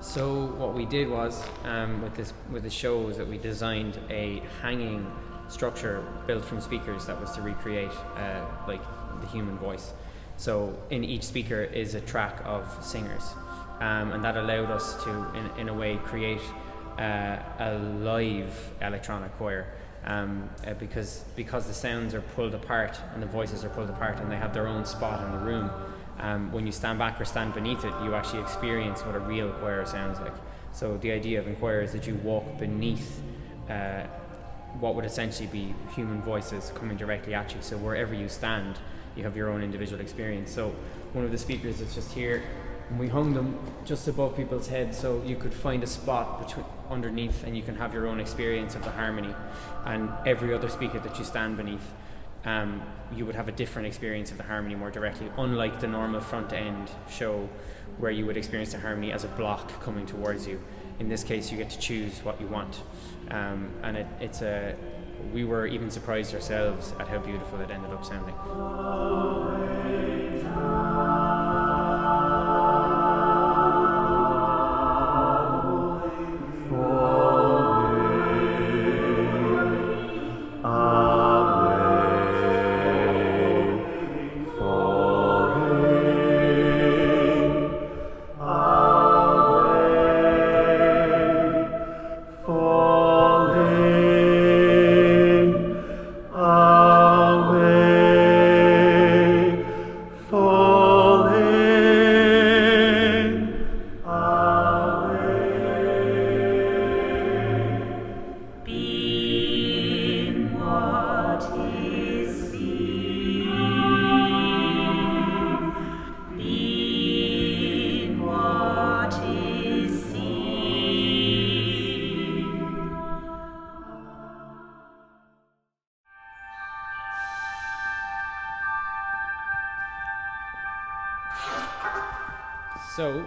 So what we did was, with the show, was that we designed a hanging structure built from speakers that was to recreate like the human voice. So in each speaker is a track of singers, and that allowed us to, in a way, create a live electronic choir, because the sounds are pulled apart and the voices are pulled apart and they have their own spot in the room. When you stand back or stand beneath it, you actually experience what a real choir sounds like. So the idea of Inquyre is that you walk beneath what would essentially be human voices coming directly at you. So wherever you stand, you have your own individual experience. So one of the speakers is just here, and we hung them just above people's heads, so you could find a spot underneath, and you can have your own experience of the harmony. And every other speaker that you stand beneath, you would have a different experience of the harmony more directly, unlike the normal front end show where you would experience the harmony as a block coming towards you. In this case, you get to choose what you want, and we were even surprised ourselves at how beautiful it ended up sounding. So,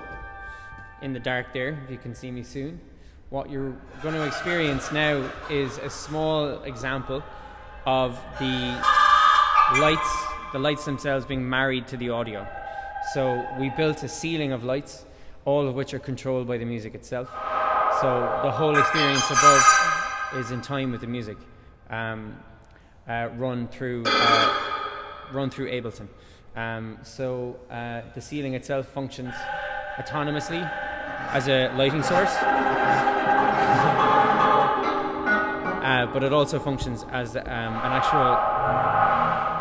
in the dark there, if you can see me soon, what you're going to experience now is a small example of the lights themselves being married to the audio. So we built a ceiling of lights, all of which are controlled by the music itself. So the whole experience above is in time with the music, run through Ableton. So the ceiling itself functions autonomously as a lighting source, but it also functions as an actual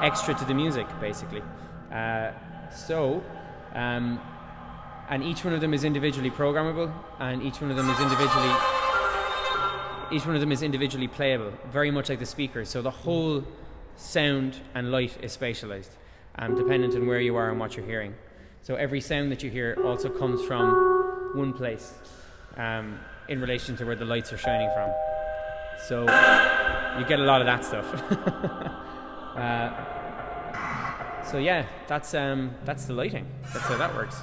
extra to the music, basically. And each one of them is individually programmable, and each one of them is individually playable, very much like the speakers. So the whole sound and light is spatialized, dependent on where you are and what you're hearing. So every sound that you hear also comes from one place, in relation to where the lights are shining from. So you get a lot of that stuff. So yeah, that's the lighting. That's how that works.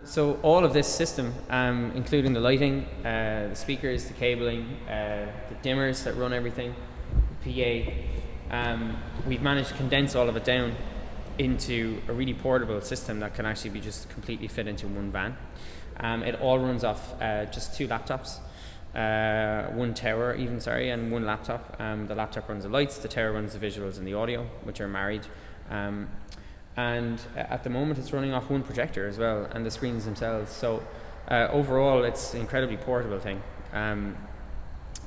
So all of this system, including the lighting, the speakers, the cabling, the dimmers that run everything, the PA, we've managed to condense all of it down into a really portable system that can actually be just completely fit into one van. It all runs off just two laptops, one tower and one laptop. The laptop runs the lights, the tower runs the visuals and the audio, which are married. And at the moment it's running off one projector as well, and the screens themselves. So overall it's an incredibly portable thing.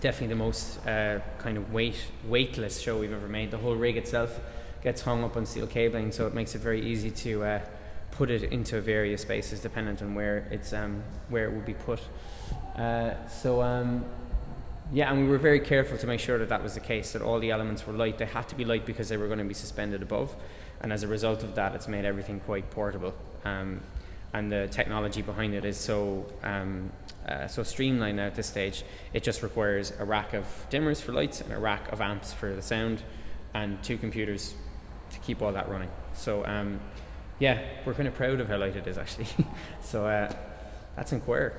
Definitely the most kind of weightless show we've ever made. The whole rig itself gets hung up on steel cabling, so it makes it very easy to put it into various spaces dependent on where it would be put. Yeah, and we were very careful to make sure that was the case, that all the elements were light. They had to be light because they were going to be suspended above, and as a result of that, it's made everything quite portable. and the technology behind it is so streamlined now at this stage. It just requires a rack of dimmers for lights and a rack of amps for the sound, and 2 computers to keep all that running. So we're kind of proud of how light it is actually. So that's Inquyre.